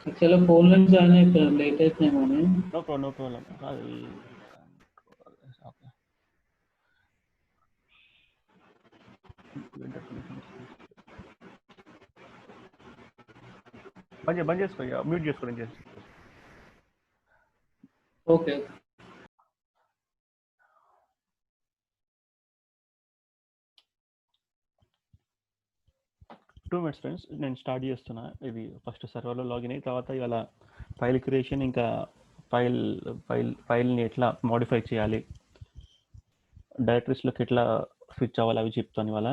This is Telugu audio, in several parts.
యాక్చువల్‌గా ఫోన్‌లో జాయిన్ అయిపోయాను. లేట్ అయితుందేమో అని. No problem. అది ఓకే. బంద్ చేసుకో, మ్యూట్ చేసుకోవడం చేసి. ఓకే. 2 మినిట్స్ ఫ్రెండ్స్, నేను స్టార్ట్ చేస్తున్నా. ఇది ఫస్ట్ సర్వర్లో లాగిన్ అయ్యి తర్వాత ఇవాళ ఫైల్ క్రియేషన్, ఇంకా ఫైల్ని ఎట్లా మోడిఫై చేయాలి, డైరెక్టరీస్లోకి ఎట్లా స్విచ్ అవ్వాలి అవి చెప్తాను ఇవాళ.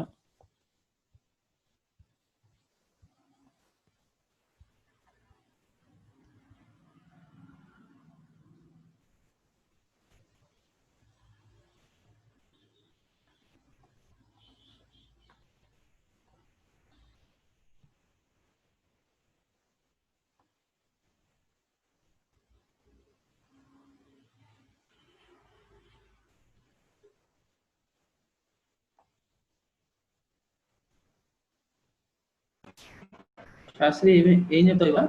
శాస్త్రి ఏం చెప్తావు ఇవా?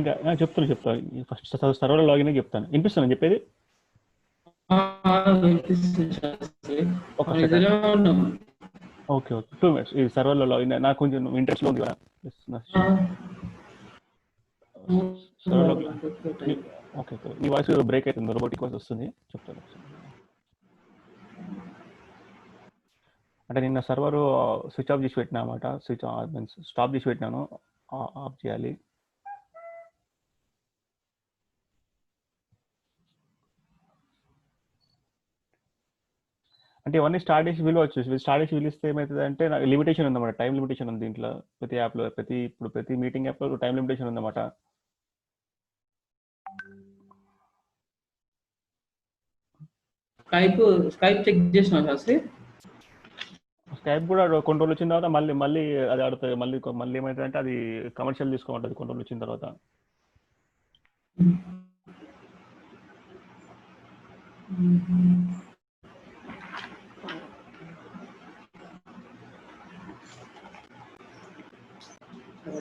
ఇంకా చెప్తాను. ఫస్ట్ సర్వర్లో లాగిన్ అయ్యి చెప్తాను. వినిపిస్తాను చెప్పేది? ఓకే. 2 మినిట్స్. ఈ సర్వర్లో లాగిన్ నాకు కొంచెం ఇంట్రెస్ట్ ఉంది కదా. సర్వర్లో ఓకే. మీ వాయిస్ బ్రేక్ అవుతుంది, రోబోటిక్ వాయిస్ వస్తుంది. చెప్తాను. అంటే నిన్న సర్వర్ స్విచ్ ఆఫ్ చేసి పెట్టినా అనమాట. స్టాప్ చేసి పెట్టినాను, ఆఫ్ చేయాలి. అంటే ఇవన్నీ స్టార్ట్ చేసి పిలవచ్చు. స్టార్ట్ చేసి పిలిస్తే ఏమవుతుంది అంటే నాకు లిమిటేషన్ ఉందన్నమాట, టైం లిమిటేషన్ ఉంది దీంట్లో. ప్రతి యాప్లో, ప్రతి మీటింగ్ యాప్లో టైం లిమిటేషన్ ఉందన్నమాట. స్కైప్ చెక్ చేసినావా శాస్త్రి? స్కైప్ కూడా కొన్ని రోజులు వచ్చిన తర్వాత మళ్ళీ అది ఆడుతుంది. మళ్ళీ ఏమవుతుంది అంటే అది కమర్షియల్ తీసుకోమంటుంది కొన్ని రోజులు వచ్చిన తర్వాత.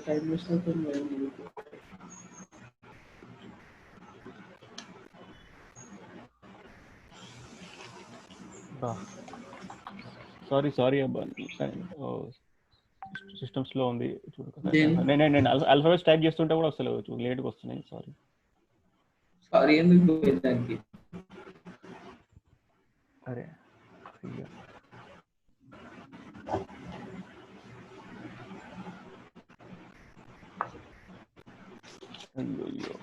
టైం వేస్ట్ అవుతుంది. సారీ అబ్బా, సిస్టమ్ స్లో ఉంది చూడు. నేను ఆల్ఫాబెట్స్ టైప్ చేస్తుంటే కూడా అసలు లేట్గా వస్తున్నాయి. సారీ ఎందుకు దానికి? అరే అయ్యో.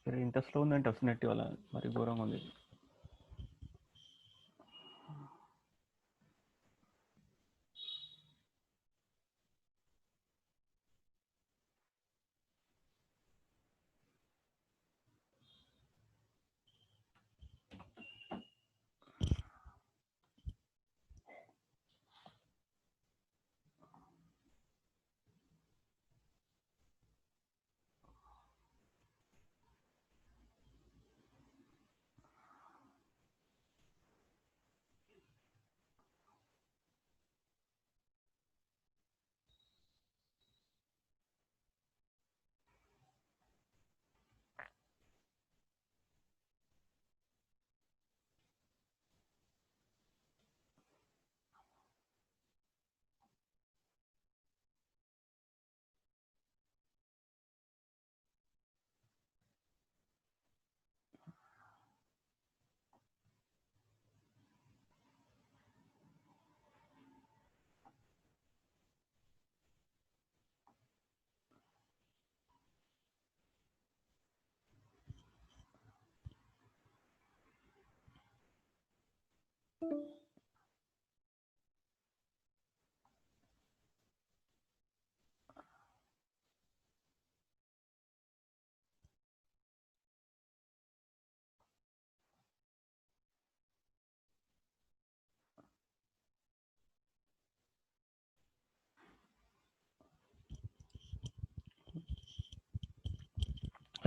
సరే, ఇంత స్లో ఉందంటే వస్తున్నట్టు వాళ్ళ మరి ఘోరంగా ఉంది.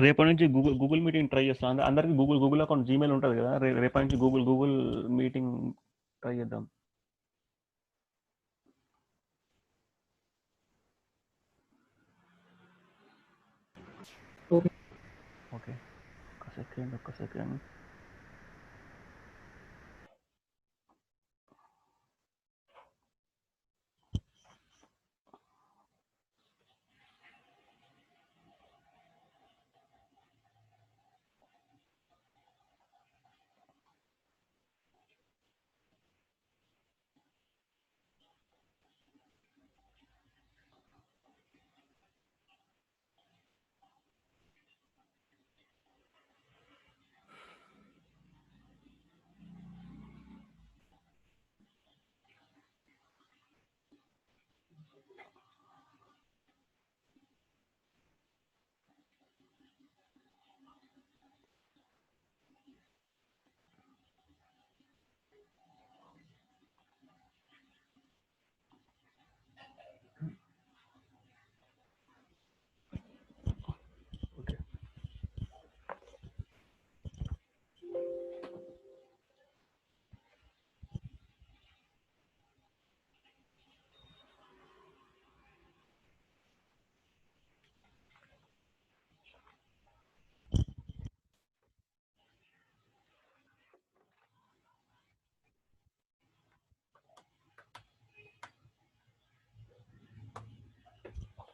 రేపటి నుంచి గూగుల్ మీటింగ్ ట్రై చేస్తాం. అందరికి గూగుల్ అకౌంట్ జీమెయిల్ ఉంటుంది కదా, రేపటి నుంచి గూగుల్ మీటింగ్ ట్రై చేద్దాం. ఓకే, ఒక్క సెకండ్.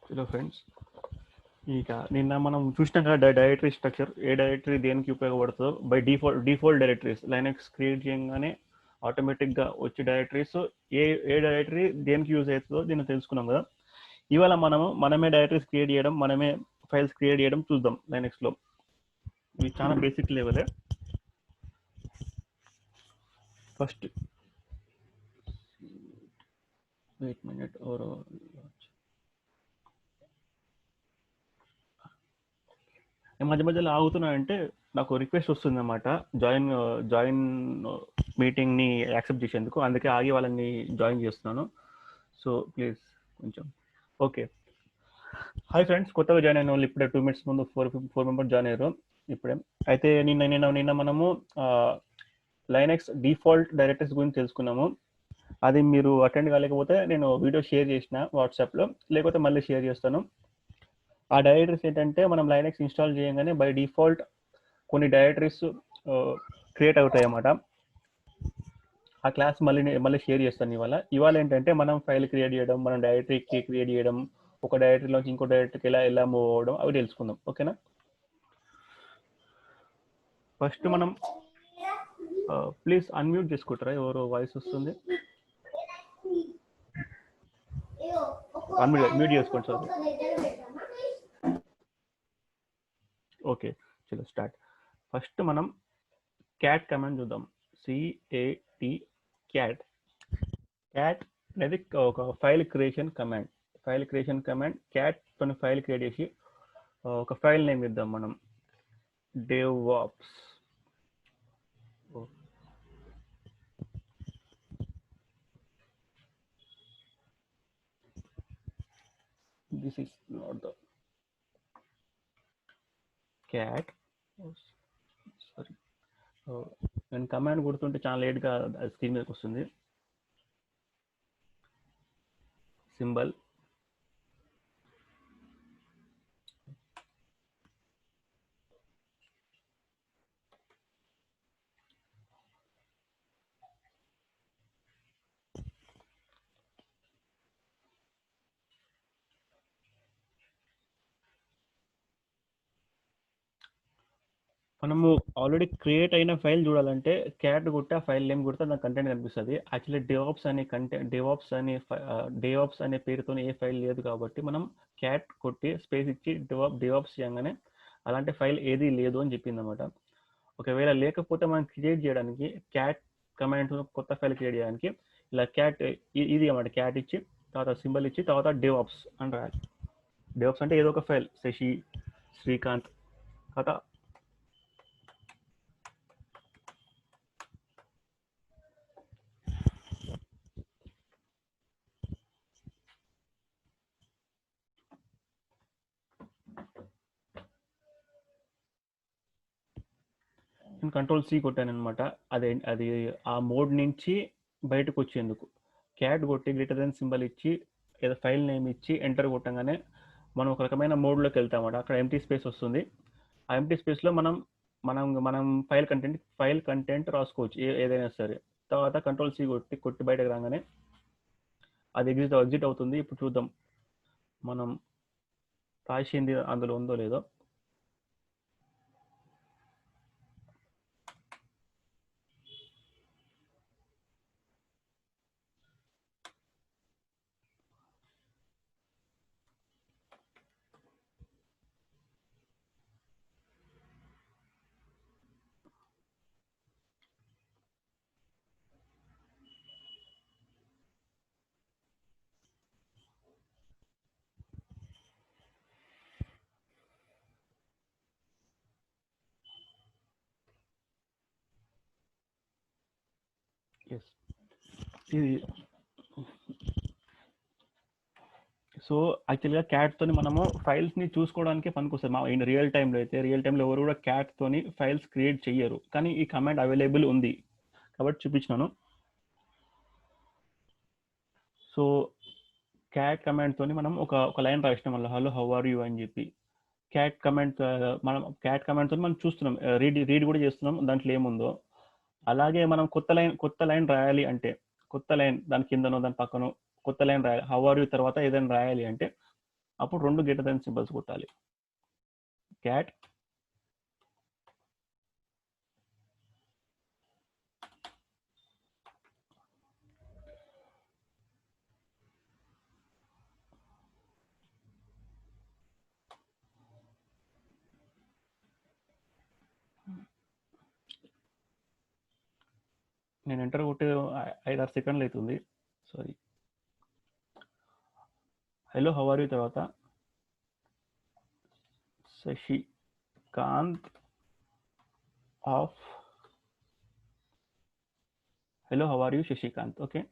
హలో ఫ్రెండ్స్, ఇక నిన్న మనం చూసినాం కదా డైరెక్టరీ స్ట్రక్చర్, ఏ డైరెక్టరీ దేనికి ఉపయోగపడుతుందో. By default directories Linux create చేయగానే ఆటోమేటిక్గా వచ్చే డైరెక్టరీస్ ఏ డైరెక్టరీ దేనికి యూజ్ అవుతుందో దీన్ని తెలుసుకున్నాం కదా. ఇవాళ మనమే డైరెక్టరీస్ క్రియేట్ చేయడం, మనమే ఫైల్స్ క్రియేట్ చేయడం చూద్దాం లైనక్స్లో. ఇవి చాలా బేసిక్ లెవెలే. ఫస్ట్ వెయిట్ మినిట్, మధ్యలో ఆగుతున్నాయంటే నాకు రిక్వెస్ట్ వస్తుంది అన్నమాట, జాయిన్ మీటింగ్ని యాక్సెప్ట్ చేసేందుకు. అందుకే ఆగి వాళ్ళని జాయిన్ చేస్తున్నాను. సో ప్లీజ్ కొంచెం. ఓకే, హాయ్ ఫ్రెండ్స్, కొత్తగా జాయిన్ అయిన వాళ్ళు ఇప్పుడే 2 minutes ముందు 4 మెంబర్స్ జాయిన్ అయ్యారు ఇప్పుడే. అయితే నిన్న మనము లైనక్స్ డిఫాల్ట్ డైరెక్టరీస్ గురించి తెలుసుకున్నాము. అది మీరు అటెండ్ కాలేకపోతే నేను వీడియో షేర్ చేసిన వాట్సాప్లో, లేకపోతే మళ్ళీ షేర్ చేస్తాను. ఆ డైరెక్టరీస్ ఏంటంటే మనం లైనక్స్ ఇన్స్టాల్ చేయగానే బై డిఫాల్ట్ కొన్ని డైరెక్టరీస్ క్రియేట్ అవుతాయి అన్నమాట. ఆ క్లాస్ మళ్ళీ షేర్ చేస్తాను ఇవాళ ఏంటంటే మనం ఫైల్ క్రియేట్ చేయడం, మనం డైరెక్టరీ క్రియేట్ చేయడం, ఒక డైరెక్టరీలోంచి ఇంకో డైరెక్టరీకి ఎలా మూవ్ అవ్వడం అవి తెలుసుకుందాం. ఓకేనా? ఫస్ట్ మనం ప్లీజ్ అన్మ్యూట్ చేసుకుంటారా, ఎవరో వాయిస్ వస్తుంది. మ్యూట్ చేసుకోండి సార్. ఓకే, చలో స్టార్ట్. ఫస్ట్ మనం క్యాట్ కమాండ్ చూద్దాం. CAT అనేది ఒక ఫైల్ క్రియేషన్ కమాండ్. క్యాట్ తో ఫైల్ క్రియేట్ చేసి ఒక ఫైల్ నేమ్ ఇద్దాం మనం, DevOps. This is not the cat. Sorry, నేను కమాండ్ కొడుతుంటే చాలా లేట్గా స్క్రీన్ మీదకి వస్తుంది. సింబల్ మనము ఆల్రెడీ క్రియేట్ అయిన ఫైల్ చూడాలంటే క్యాట్ కొట్టి ఆ ఫైల్ నేమ్ కొడితే నాకు కంటెంట్ కనిపిస్తుంది. యాక్చువల్లీ డేవాప్స్ అనే పేరుతో ఏ ఫైల్ లేదు కాబట్టి మనం క్యాట్ కొట్టి స్పేస్ ఇచ్చి డేవాప్స్ చేయగానే అలాంటి ఫైల్ ఏది లేదు అని చెప్పింది అనమాట. ఒకవేళ లేకపోతే మనం క్రియేట్ చేయడానికి క్యాట్ కమాండ్ కొత్త ఫైల్ క్రియేట్ చేయడానికి ఇలా క్యాట్ ఇది అన్నమాట, క్యాట్ ఇచ్చి తర్వాత సింబల్ ఇచ్చి తర్వాత డెవాప్స్ అని రాయాలి. డెవాప్స్ అంటే ఏదో ఒక ఫైల్, శశి, శ్రీకాంత్, తర్వాత నేను కంట్రోల్ సి కొట్టాను అనమాట. అది ఆ మోడ్ నుంచి బయటకు వచ్చేందుకు క్యాట్ కొట్టి గ్రేటర్ దెన్ సింబల్ ఇచ్చి ఏదో ఫైల్ నేమ్ ఇచ్చి ఎంటర్ కొట్టగానే మనం ఒక రకమైన మోడ్లోకి వెళ్తామన్నమాట. అక్కడ ఎంటీ స్పేస్ వస్తుంది. ఆ ఎంటీ స్పేస్లో మనం మనం మనం ఫైల్ కంటెంట్ రాసుకోవచ్చు ఏదైనా సరే. తర్వాత కంట్రోల్ సి కొట్టి బయటకు రాగానే అది ఎగ్జిట్ అవుతుంది. ఇప్పుడు చూద్దాం మనం రాసింది అందులో ఉందో లేదో. ఎస్, ఇది సో యాక్చువల్గా క్యాట్తో మనము ఫైల్స్ని చూసుకోవడానికి పనికొస్తుంది. మా రియల్ టైంలో ఎవరు కూడా క్యాట్తోని ఫైల్స్ క్రియేట్ చెయ్యరు, కానీ ఈ కమాండ్ అవైలబుల్ ఉంది కాబట్టి చూపించినాను. సో క్యాట్ కమాండ్తోని మనం ఒక లైన్ రాసినాం వల్ల హలో హౌ ఆర్ యూ అని చెప్పి. క్యాట్ కమాండ్తో మనం చూస్తున్నాం, రీడ్ కూడా చేస్తున్నాం దాంట్లో ఏముందో. అలాగే మనం కొత్త లైన్ రాయాలి అంటే కొత్త లైన్ దాని కిందనో దాని పక్కనో కొత్త లైన్ రాయాలి, హౌ ఆర్ యూ తర్వాత ఏదైనా రాయాలి అంటే అప్పుడు 2 గ్రేటర్ దెన్ సింబల్స్ కొట్టాలి. క్యాట్ నేను ఎంటర్ కొట్టి 5-6 సెకండ్లు అవుతుంది. Sorry, hello how are you తర్వాత Shashikant of hello how are you Shashikant. Okay,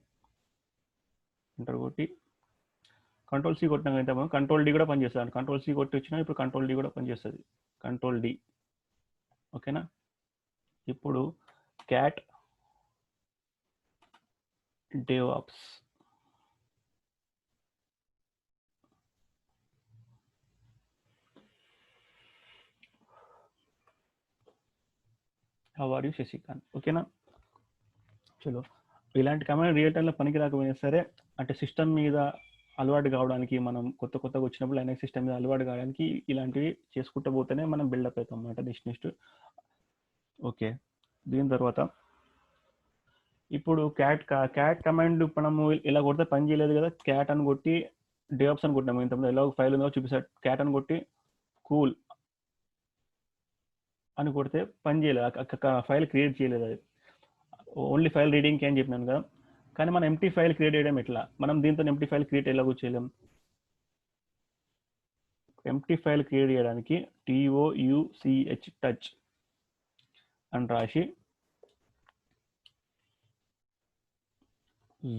enter కొట్టి కంట్రోల్ సి కొట్టినాక అయితే కంట్రోల్ డి కూడా పనిచేస్తుంది. కంట్రోల్ సి కొట్టి వచ్చినా ఇప్పుడు కంట్రోల్ డి కూడా పనిచేస్తుంది. కంట్రోల్ డి, ఓకేనా. ఇప్పుడు cat DevOps how are you Shashikant. ఓకేనా. చలో, ఇలాంటి కమాండ్ రియల్ టైంలో పనికి రాకపోయినా సరే, అంటే సిస్టమ్ మీద అలవాటు కావడానికి, మనం కొత్తగా వచ్చినప్పుడు లైనక్స్ సిస్టమ్ మీద అలవాటు కావడానికి ఇలాంటివి చేసుకుంటూ పోతేనే మనం బిల్డప్ అవుతాం అన్నమాట నెక్స్ట్. ఓకే, దీని తర్వాత ఇప్పుడు క్యాట్ కమాండ్ మనము ఇలా కొడితే పని చేయలేదు కదా. క్యాట్ అని కొట్టి DevOps అని కొట్టినాము, ఇంతకుముందు ఎలా ఫైల్ ఉందో చూపిస్తాడు. క్యాట్ అని కొట్టి కూల్ అని కొడితే పని చేయలేదు, ఫైల్ క్రియేట్ చేయలేదు. అది ఓన్లీ ఫైల్ రీడింగ్కి అని చెప్పినాను కదా. కానీ మనం ఎంటీ ఫైల్ క్రియేట్ చేయడం ఎట్లా, మనం దీంతో ఎంటీ ఫైల్ క్రియేట్ ఎలాగో చేయలేం. ఎంటీ ఫైల్ క్రియేట్ చేయడానికి TOUCH టచ్ అని రాసి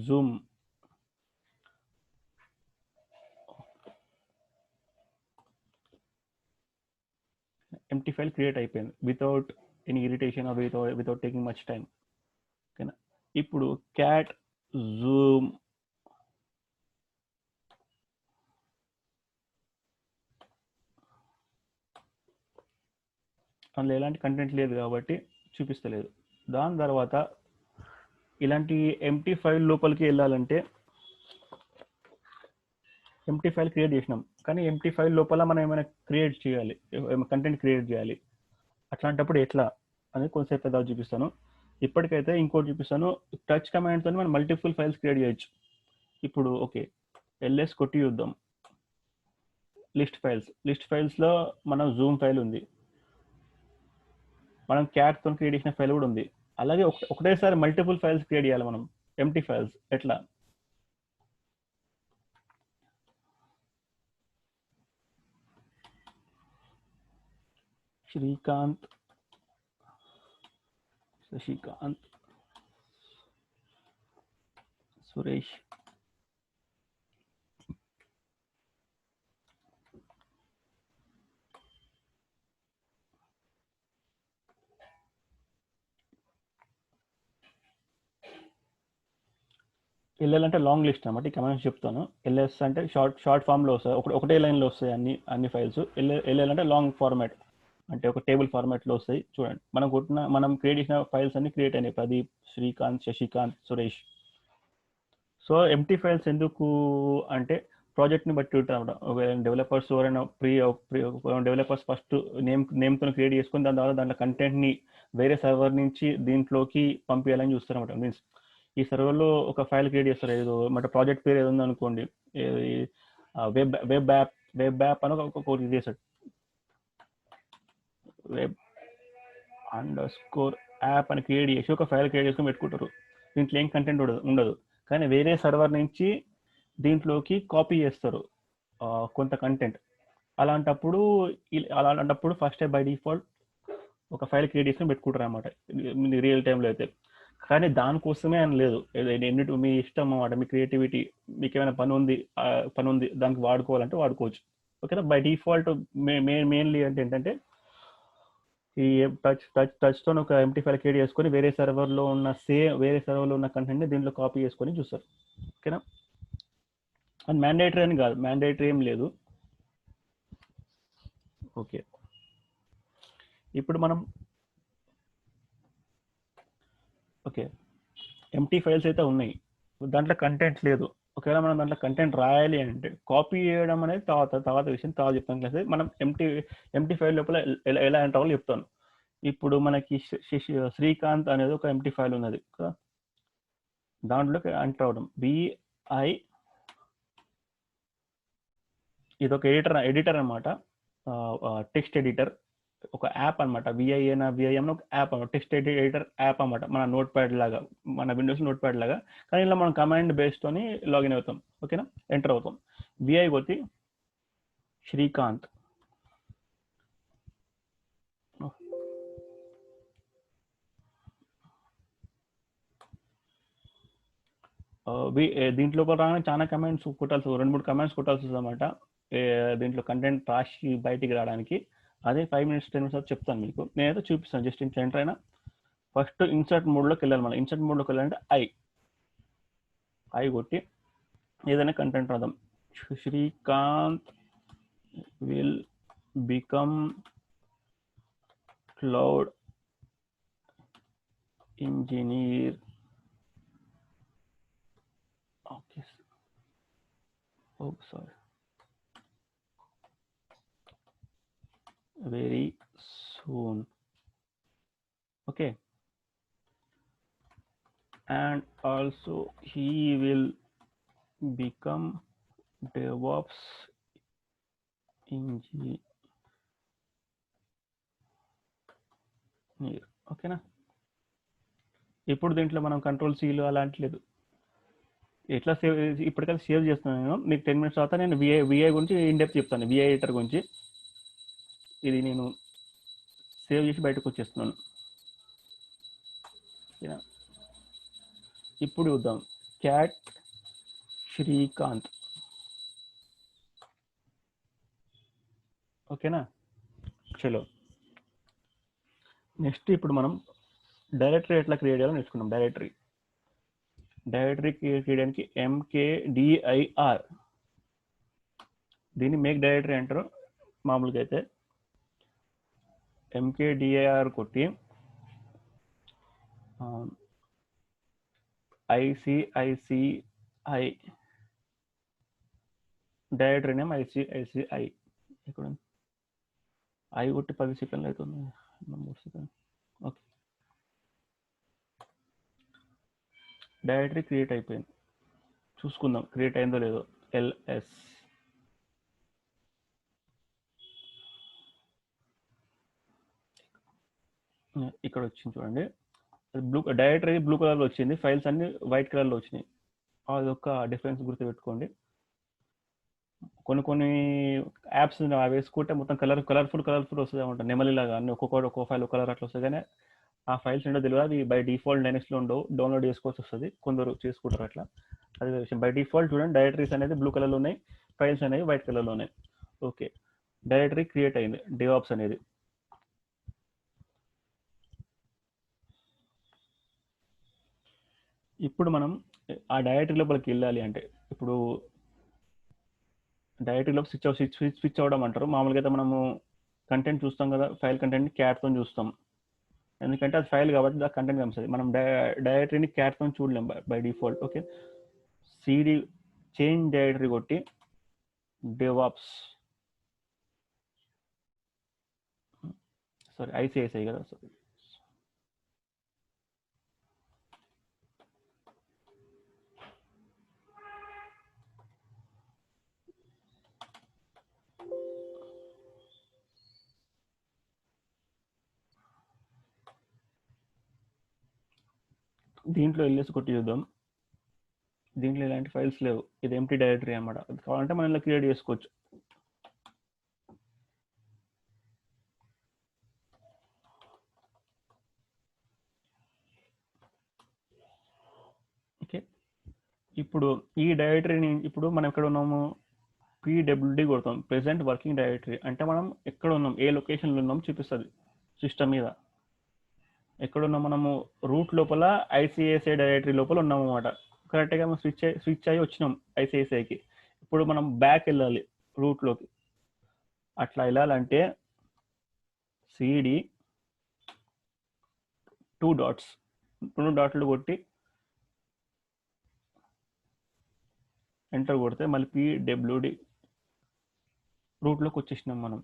జూమ్ ఎంటీ ఫైల్ క్రియేట్ అయిపోయింది without any irritation or without taking much time. ఓకేనా. ఇప్పుడు క్యాట్ జూమ్ అందులో ఎలాంటి కంటెంట్ లేదు కాబట్టి చూపిస్తలేదు. దాని తర్వాత ఇలాంటి ఎంటీ ఫైల్ లోపలికి వెళ్ళాలంటే ఎంటీ ఫైల్ క్రియేట్ చేసినాం, కానీ ఎంటీ ఫైల్ లోపల మనం ఏమైనా క్రియేట్ చేయాలి, కంటెంట్ క్రియేట్ చేయాలి. అట్లాంటప్పుడు ఎట్లా అనేది కొంచెంసేపు పెద్ద చూపిస్తాను. ఇప్పటికైతే ఇంకోటి చూపిస్తాను. టచ్ కమాండ్తో మనం మల్టిపుల్ ఫైల్స్ క్రియేట్ చేయొచ్చు. ఇప్పుడు ఓకే, LS కొట్టి చూద్దాం. లిస్ట్ ఫైల్స్లో మనం జూమ్ ఫైల్ ఉంది, మనం క్యాట్తో క్రియేట్ చేసిన ఫైల్ కూడా ఉంది. అలాగే ఒకటేసారి మల్టిపుల్ ఫైల్స్ క్రియేట్ చేయాలి మనం, ఎంటీ ఫైల్స్. ఎట్లా? శ్రీకాంత్, శశికాంత్, సురేష్, ఎల్ఎల్ అంటే లాంగ్ లిస్ట్ అనమాట. ఈ కమాండ్స్ చెప్తాను. ఎల్ఎస్ అంటే షార్ట్ ఫామ్లో వస్తాయి, ఒకటే లైన్లో వస్తాయి అన్ని ఫైల్స్. ఎల్ఎల్ అంటే లాంగ్ ఫార్మాట్, అంటే ఒక టేబుల్ ఫార్మాట్లో వస్తాయి. చూడండి, మనం క్రియేట్ చేసిన ఫైల్స్ అన్ని క్రియేట్ అయినాయి. Pradeep, Srikanth, Shashikant, Suresh. So empty files ఎందుకు అంటే ప్రాజెక్ట్ని బట్టి ఉంటారు. డెవలపర్స్ ఎవరైనా డెవలపర్స్ ఫస్ట్ నేమ్తో క్రియేట్ చేసుకుని దాని తర్వాత దాంట్లో కంటెంట్ని వేరే సర్వర్ నుంచి దీంట్లోకి పంపించాలని చూస్తారన్నమాట. మీన్స్ ఈ సర్వర్లో ఒక ఫైల్ క్రియేట్ చేస్తారు, ఏదో మన ప్రాజెక్ట్ పేరు ఏదో ఉందనుకోండి, వెబ్ యాప్ అని ఒకటి చేశాడు, వెబ్ _యాప్ అని క్రియేట్ చేసి ఒక ఫైల్ క్రియేట్ చేసుకొని పెట్టుకుంటారు. దీంట్లో ఏం కంటెంట్ ఉండదు, కానీ వేరే సర్వర్ నుంచి దీంట్లోకి కాపీ చేస్తారు కొంత కంటెంట్. అలాంటప్పుడు ఫస్ట్ బై డిఫాల్ట్ ఒక ఫైల్ క్రియేట్ చేసుకొని పెట్టుకుంటారు అనమాట, రియల్ టైంలో అయితే. కానీ దానికోసమే అని లేదు, మీ ఇష్టం అన్నమాట, మీ క్రియేటివిటీ. మీకు ఏమైనా పని ఉంది దానికి వాడుకోవాలంటే వాడుకోవచ్చు. ఓకేనా? బై డిఫాల్ట్ మెయిన్లీ అంటే ఏంటంటే ఈ టచ్తో ఒక ఎంటీ ఫైల్ క్రియేట్ చేసుకొని వేరే సర్వర్లో ఉన్న కంటెంట్ని దీంట్లో కాపీ చేసుకొని చూస్తారు. ఓకేనా? అది మ్యాండేటరీ అని కాదు, మ్యాండేటరీ ఏం లేదు. ఓకే, ఇప్పుడు మనం ఎంటీ ఫైల్స్ అయితే ఉన్నాయి, దాంట్లో కంటెంట్ లేదు. ఒకవేళ మనం దాంట్లో కంటెంట్ రాయాలి అంటే కాపీ చేయడం అనేది తర్వాత విషయం, తర్వాత చెప్తాను క్లాస్. మనం ఎంటీ ఫైల్ లోపల ఎలా ఎంటర్ అవ్వాలో చెప్తాను. ఇప్పుడు మనకి శ్రీకాంత్ అనేది ఒక ఎంటీ ఫైల్ ఉన్నది, దాంట్లోకి ఎంటర్ అవడం. బిఐ ఇది ఒక ఎడిటర్ అనమాట, టెక్స్ట్ ఎడిటర్, ఒక యాప్ అనమాట. విఐఎం ఒక యాప్ అనమాట, టెక్స్ట్ ఎడిటర్ యాప్ అనమాట, మన నోట్ ప్యాడ్ లాగా, మన విండోస్ నోట్ ప్యాడ్ లాగా. కానీ ఇలా మనం కమాండ్ బేస్తోని లాగిన్ అవుతాం. ఓకేనా? ఎంటర్ అవుతాం. విఐ కొట్టి శ్రీకాంత్, దీంట్లో రాగానే చాలా కమాండ్స్ కొట్టాల్సి, 2-3 కమాండ్స్ కొట్టాల్సి వస్తుంది అనమాట దీంట్లో కంటెంట్ రాసి బయటికి రావడానికి. అదే 5 minutes 10 minutes చెప్తాను మీకు. నేనైతే చూపిస్తాను, జస్ట్ ఇంట్లో ఎంటర్ అయినా ఫస్ట్ ఇన్సర్ట్ మోడ్లోకి వెళ్ళాలి. మనం ఇన్సర్ట్ మోడ్లోకి వెళ్ళాలంటే ఐ కొట్టి ఏదైనా కంటెంట్ రాద్దాం. Srikanth will become cloud engineer. Okay, sorry, very soon. Okay, and also he will become DevOps engineer. ఓకేనా? ఇప్పుడు దీంట్లో మనం కంట్రోల్ సీలు అలాంటి లేదు. ఎట్లా సేవ్, ఇప్పటికైతే సేవ్ చేస్తున్నాను నేను. మీకు 10 minutes తర్వాత నేను విఐ గురించి ఇన్ డెప్త్ చెప్తాను, విఐ ఎడిటర్ గురించి. ఇది నేను సేవ్ చేసి బయటకు వచ్చేస్తున్నాను. ఇప్పుడు చూద్దాం, క్యాట్ శ్రీకాంత్. ఓకేనా? చలో నెక్స్ట్ ఇప్పుడు మనం డైరెక్టరీ ఎట్లా క్రియేట్ చేయాలో నేర్చుకున్నాం. డైరెక్టరీ క్రియేట్ చేయడానికి MKDIR, దీన్ని మేక్ డైరెక్టరీ అంటారు మామూలుగా అయితే. MKDIR కొట్టి ICICI డైరెక్టరీ నేమ్ ICICI. ఇక్కడ ఐ కొట్టి 10 సెకండ్లు అవుతుంది, 3 సెకండ్. ఓకే, డైరెక్టరీ క్రియేట్ అయిపోయింది. చూసుకుందాం క్రియేట్ అయిందో లేదో. LS ఇక్కడ వచ్చింది చూడండి. బ్లూ డైరెక్టరీ బ్లూ కలర్లో వచ్చింది, ఫైల్స్ అన్ని వైట్ కలర్లో వచ్చినాయి. అదొక డిఫరెన్స్ గుర్తుపెట్టుకోండి. కొన్ని యాప్స్ అవి వేసుకుంటే మొత్తం కలర్ఫుల్ వస్తుంది అనమాట, నెమలిలాగా అన్ని ఒక్కొక్క ఫైల్ ఒక కలర్ అట్లా వస్తుంది. కానీ ఆ ఫైల్స్ ఏంటో తెలియదు, అవి బై డిఫాల్ట్ లైనక్స్లో ఉండవు, డౌన్లోడ్ చేసుకోవాల్సి వస్తుంది, కొందరు చేసుకుంటారు అట్లా. అది విషయం. బై డిఫాల్ట్ చూడండి, డైరెక్టరీస్ అనేది బ్లూ కలర్లో ఉన్నాయి, ఫైల్స్ అనేవి వైట్ కలర్లో ఉన్నాయి. ఓకే, డైరెక్టరీ క్రియేట్ అయింది DevOps అనేది. ఇప్పుడు మనం ఆ డైరెక్టరీ లోపలికి వెళ్ళాలి అంటే, ఇప్పుడు డైరెక్టరీలో స్విచ్ అవ్వడం అంటారు. మామూలుగా అయితే మనము కంటెంట్ చూస్తాం కదా, ఫైల్ కంటెంట్ని క్యాట్తో చూస్తాం, ఎందుకంటే అది ఫైల్ కాబట్టి ఆ కంటెంట్ కనిపిస్తుంది. మనం డైరెక్టరీని క్యాట్తో చూడలేం by default. Okay, CD change directory కొట్టి DevOps, సారీ ICSI కదా, సారీ దీంట్లో వెళ్ళేసి కొట్టి చూద్దాం. దీంట్లో ఎలాంటి ఫైల్స్ లేవు, ఇది ఎంటీ డైరెక్టరీ అన్నమాట. అది కావాలంటే మనం ఇలా క్రియేట్ చేసుకోవచ్చు. ఓకే, ఇప్పుడు ఈ డైరెక్టరీని ఇప్పుడు మనం ఎక్కడ ఉన్నాము, PWD కొడతాం, ప్రెసెంట్ వర్కింగ్ డైరెక్టరీ. అంటే మనం ఎక్కడ ఉన్నాం, ఏ లొకేషన్లో ఉన్నాం చూపిస్తుంది సిస్టమ్ మీద. ఎక్కడున్నాం మనము, రూట్ లోపల ICSI డైరెక్టరీ లోపల ఉన్నాం అనమాట. కరెక్ట్గా మనం స్విచ్ అయ్యి వచ్చినాం ICSIకి. ఇప్పుడు మనం బ్యాక్ వెళ్ళాలి రూట్లోకి. అట్లా వెళ్ళాలంటే CD 2 డాట్స్, 2 డాట్లు కొట్టి ఎంటర్ కొడితే మళ్ళీ PWD రూట్లోకి వచ్చేసినాం మనం.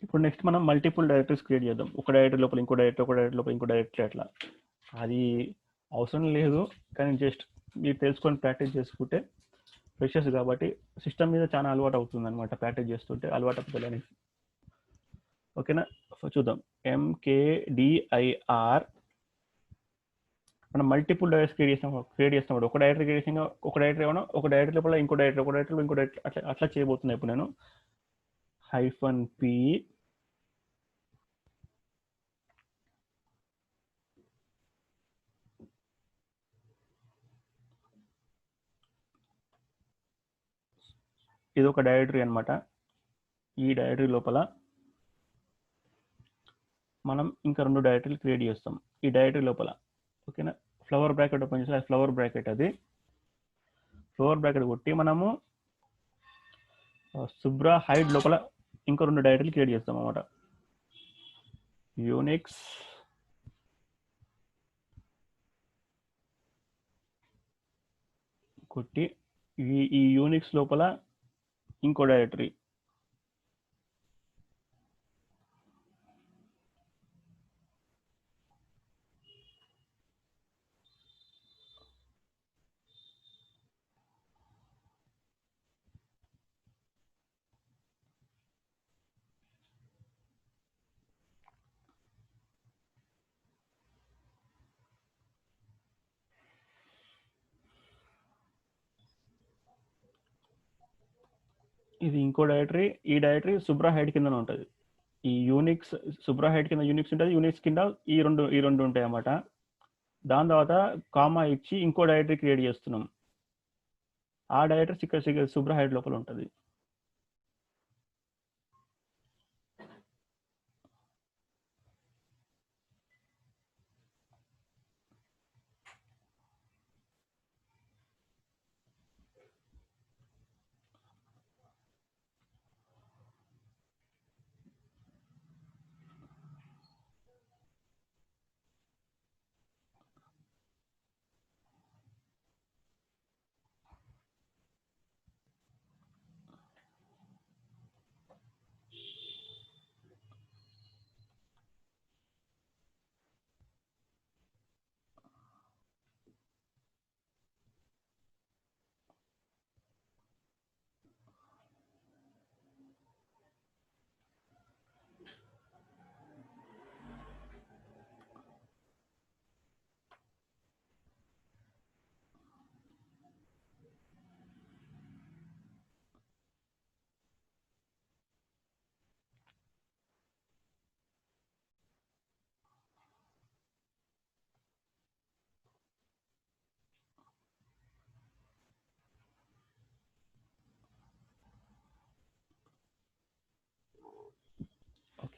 ఇప్పుడు నెక్స్ట్ మనం మల్టిపుల్ డైరెక్టరీస్ క్రియేట్ చేద్దాం. ఒక డైరెక్టరీ లోపల ఇంకో డైరెక్టరీ, ఒక డైరెక్టరీ లోపల ఇంకో డైరెక్టరీ, అట్లా. అది అవసరం లేదు, కానీ జస్ట్ మీరు తెలుసుకొని ప్రాక్టీస్ చేసుకుంటే, ఫ్రెషర్స్ కాబట్టి సిస్టమ్ మీద చాలా అలవాటు అవుతుంది అనమాట, ప్రాక్టీస్ చేస్తుంటే అలవాటు అవుతుంది. ఓకేనా, చూద్దాం. MKDIR మనం మల్టిపుల్ డైరెక్టరీస్ క్రియేట్ చేసినప్పుడు ఒక డైరెక్టరీ ఏమన్నా ఒక డైరెక్టరీ లోపల ఇంకో డైరెక్టరీ, ఒక డైరెక్టరీలో ఇంకో డైరెక్టరీ, అట్లా చేయబోతున్నాయి. ఇప్పుడు నేను -P ఇది ఒక డైరెక్టరీ అనమాట. ఈ డైరెక్టరీ లోపల మనం ఇంకా 2 డైరెక్టరీలు క్రియేట్ చేస్తాం ఈ డైరెక్టరీ లోపల. ఓకేనా, ఫ్లవర్ బ్రాకెట్ ఓపెన్ చేసి, ఫ్లవర్ బ్రాకెట్, అది ఫ్లవర్ బ్రాకెట్ కొట్టి మనము శుభ్ర హైడ్ లోపల ఇంకో 2 డైరెక్టరీలు క్రియేట్ చేస్తాం అనమాట. యూనిక్స్ కొట్టి ఈ యూనిక్స్ లోపల ఇంకో డైరెక్టరీ, ఇది ఇంకో డైరెక్టరీ. ఈ డైరెక్టరీ శుభ్ర హైడ్ కింద ఉంటుంది. ఈ యూనిక్స్ శుభ్ర హైడ్ కింద యూనిక్స్ ఉంటుంది, యూనిక్స్ కింద ఈ రెండు ఉంటాయి అన్నమాట. దాని తర్వాత కామా ఇచ్చి ఇంకో డైరెక్టరీ క్రియేట్ చేస్తున్నాం. ఆ డైరెక్టరీ ఇక్కడ శుభ్ర హైడ్ లోపల ఉంటుంది.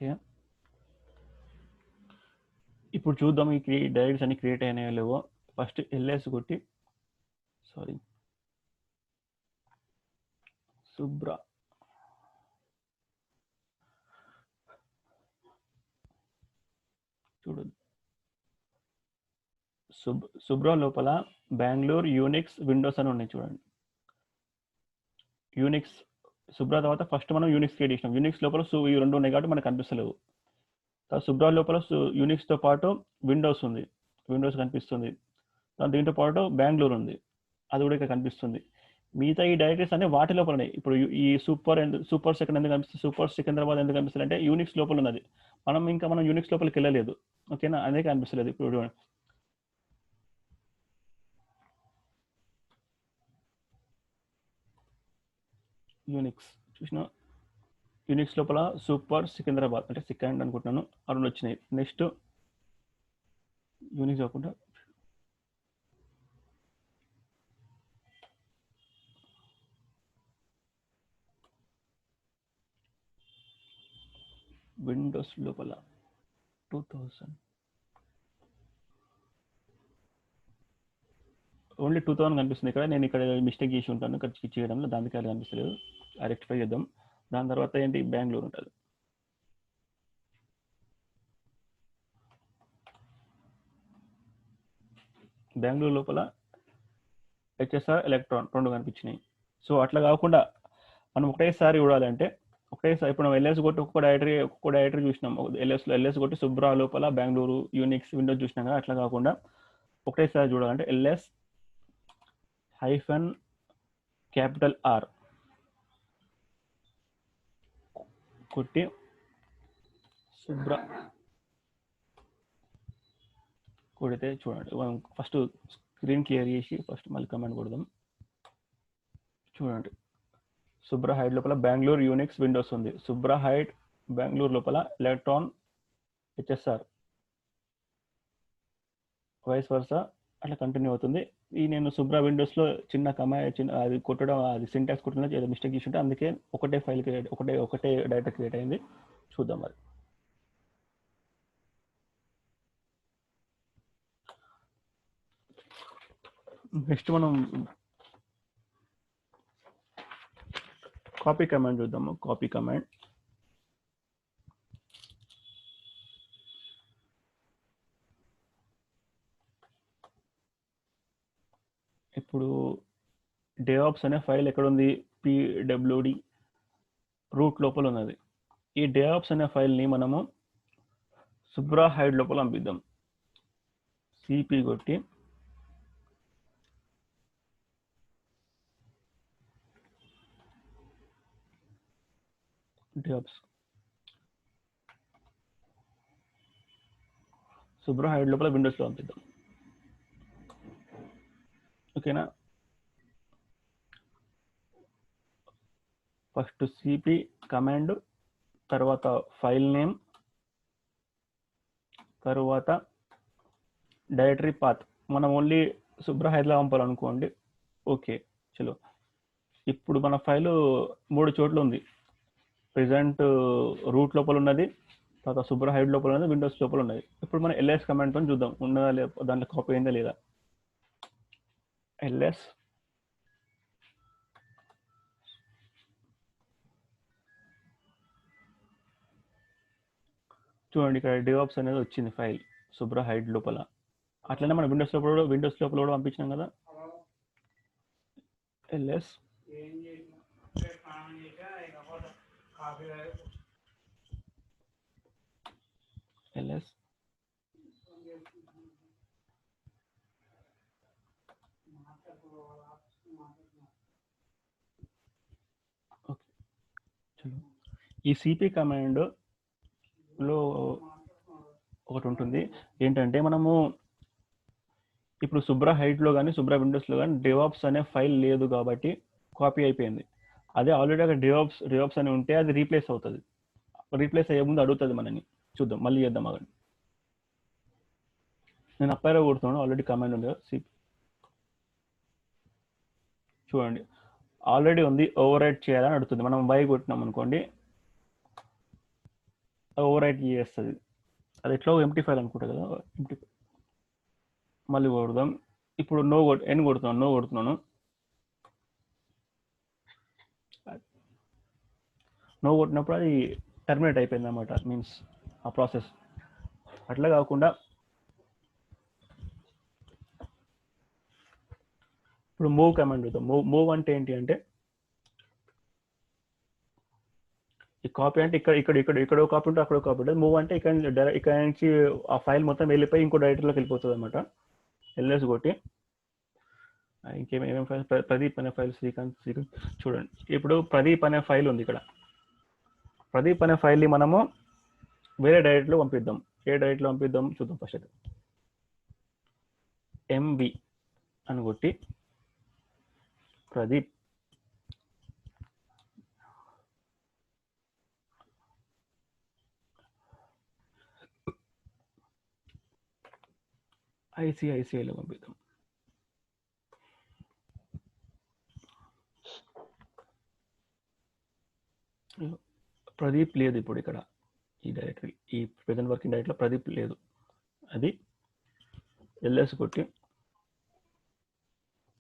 ఓకే, ఇప్పుడు చూద్దాం ఈ డైరెక్ట్స్ అన్ని క్రియేట్ అయినాయో లేవో. ఫస్ట్ ఎల్ఎస్ కొట్టి, సారీ శుభ్ర, చూడండి శుభ్ర లోపల బెంగళూరు, యూనిక్స్, విండోస్ అని ఉన్నాయి చూడండి. యూనిక్స్ శుభ్ర తర్వాత ఫస్ట్ మనం యూనిక్స్ క్రియేట్ చేసినాం. యూనిక్స్ లోపల ఈ రెండు ఉన్నాయి కాబట్టి మనకు కనిపిస్తలేవు. శుభ్ర లోపల యూనిక్స్తో పాటు విండోస్ ఉంది, విండోస్ కనిపిస్తుంది. దీంతో పాటు బెంగళూరు ఉంది, అది కూడా ఇక్కడ కనిపిస్తుంది. మిగతా ఈ డైరెక్టరీస్ అనే వాటి లోపల ఉన్నాయి. ఇప్పుడు ఈ సూపర్ సెకండ్ ఎందుకు కనిపిస్తుంది, సూపర్ సికింద్రాబాద్ ఎందుకు కనిపిస్తుంది అంటే యూనిక్స్ లోపల ఉన్నది. మనం యూనిక్స్ లోపలికి వెళ్ళలేదు, ఓకేనా, అదే కనిపిస్తలేదు. ఇప్పుడు యూనిక్స్ చూసిన, యూనిక్స్ లోపల సూపర్ సికింద్రాబాద్ అంటే సెకండ్ అనుకుంటున్నాను, ఆ రెండు వచ్చినాయి. నెక్స్ట్ యూనిక్స్ కాకుండా విండోస్ లోపల 2000 ఓన్లీ 2000 కనిపిస్తుంది ఇక్కడ. నేను ఇక్కడ మిస్టేక్ చేసి ఉంటాను ఇక్కడ చేయడంలో, దానికి అది కనిపిస్తలేదు, రెక్టిఫై చేద్దాం. దాని తర్వాత ఏంటి, బెంగళూరు ఉంటుంది. బెంగళూరు లోపల హెచ్ఎస్ఆర్, ఎలక్ట్రాన్ రెండు కనిపించినాయి. సో అట్లా కాకుండా మనం ఒకటేసారి చూడాలంటే ఒకటేసారి ఇప్పుడు మనం ఎల్ఎస్ కొట్టి ఒక్కొక్క డైరెక్టరీ చూసినాం. ఎల్ఎస్ కొట్టి శుభ్ర లోపల బెంగళూరు, యూనిక్స్, విండోస్ చూసినాం కదా. అట్లా కాకుండా ఒకటేసారి చూడాలంటే LS -R కొట్టి శుభ్ర కొడితే చూడండి, మనం ఫస్ట్ స్క్రీన్ క్లియర్ చేసి ఫస్ట్ మళ్ళీ కమాండ్ కొడదాం. చూడండి శుభ్ర హైడ్ లోపల బెంగళూరు, యూనిక్స్, విండోస్ ఉంది. శుభ్ర హైడ్ బెంగళూరు లోపల ఎలక్ట్రాన్, హెచ్ఎస్ఆర్, వైస్ వర్సా అట్లా కంటిన్యూ అవుతుంది. ఈ నేను శుభ్ర విండోస్లో చిన్న అది కొట్టడం, అది సింటాక్స్ కొట్టడం ఏదో మిస్టేక్ చేసి ఉంటే అందుకే ఒకటే ఫైల్ క్రియేట్, ఒకటే డేటా క్రియేట్ అయింది. చూద్దాం మరి. నెక్స్ట్ మనం కాపీ కమాండ్ చూద్దాము. కాపీ కమాండ్ ఇప్పుడు డేవాప్స్ అనే ఫైల్ ఎక్కడ ఉంది, pwd రూట్ లోపల ఉన్నది. ఈ డేవాప్స్ అనే ఫైల్ని మనము శుభ్ర హైడ్ లోపల పంపిద్దాం. cp కొట్టి డేవాప్స్ శుభ్ర హైడ్ లోపల విండోస్లో పంపిద్దాం, ఓకేనా. ఫస్ట్ cp కమాండ్, తర్వాత ఫైల్ నేమ్, తర్వాత డైరెక్టరీ పాత్. మనం ఓన్లీ శుభ్ర హైడ్లో పంపాలనుకోండి, ఓకే చలో. ఇప్పుడు మన ఫైలు 3 చోట్ల ఉంది. ప్రెజెంట్ రూట్ లోపల ఉన్నది, తర్వాత శుభ్ర హైడ్ లోపల ఉన్నది, విండోస్ లోపల ఉన్నది. ఇప్పుడు మనం ls కమాండ్తో చూద్దాం ఉన్నదా లేదా, దాంట్లో కాపీ అయిందా లేదా. ls చూడండి ఇక్కడ డేవాప్స్ అనేది వచ్చింది ఫైల్ శుభ్ర హైడ్ లోపల. అట్లనే మనం విండోస్ లోపల కూడా పంపించినాం కదా. ls ఓకే చలో. ఈ cp కమాండ్ లో ఒకటి ఉంటుంది ఏంటంటే, మనము ఇప్పుడు శుభ్ర హైడ్లో కానీ శుభ్ర విండోస్లో కానీ డేవాప్స్ అనే ఫైల్ లేదు కాబట్టి కాపీ అయిపోయింది. అదే ఆల్రెడీ అక్కడ డేవాప్స్ అని ఉంటే అది రీప్లేస్ అవుతుంది. రీప్లేస్ అయ్యే ముందు అడుగుతుంది మనని. చూద్దాం, మళ్ళీ చేద్దాం అవ్వండి. నేను అప్లైలో కొడుతున్నాను, ఆల్రెడీ కమాండ్ ఉంది కదా. చూడండి ఆల్రెడీ ఉంది, ఓవర్ రైట్ చేయాలని అడుగుతుంది. మనం y కొట్టినాం అనుకోండి, ఓవర్ రైట్ చేస్తుంది. అది ఎట్లా ఎంటీ ఫైల్ అనుకుంటా కదా, ఎంటీ. మళ్ళీ కొడదాం. ఇప్పుడు ఎన్ కొడుతున్నాను, నో కొడుతున్నాను. నో కొట్టినప్పుడు అది టర్మినేట్ అయిపోయింది అనమాట, మీన్స్ ఆ ప్రాసెస్. అట్లా కాకుండా ఇప్పుడు మూవ్ కమాండ్ చూద్దాం. మూవ్ అంటే ఏంటి అంటే, ఈ కాపీ అంటే ఇక్కడ కాపీ ఉంటే అక్కడ కాపీ ఉంటుంది. మూవ్ అంటే ఇక్కడ నుంచి ఆ ఫైల్ మొత్తం వెళ్ళిపోయి ఇంకో డైరెక్టరీలోకి వెళ్ళిపోతుంది అనమాట. ఎల్ఎస్ కొట్టి ఇంకేమేమి ఫైల్, ప్రదీప్ అనే ఫైల్, శ్రీకాంత్ చూడండి. ఇప్పుడు ప్రదీప్ అనే ఫైల్ ఉంది ఇక్కడ. ప్రదీప్ అనే ఫైల్ని మనము వేరే డైరెక్టరీలో పంపిద్దాం. ఏ డైరెక్టరీలో పంపిద్దాం చూద్దాం. ఫస్ట్ అయితే ఎంబి అని కొట్టి ప్రదీప్ ఐసిఐసిఐలో పంపిద్దాం. ప్రదీప్ లేదు ఇప్పుడు ఇక్కడ ఈ డైరెక్టరీ, ఈ ప్రెజెంట్ వర్కింగ్ డైరెక్టరీలో ప్రదీప్ లేదు. అది ఎల్ఎస్ కొట్టి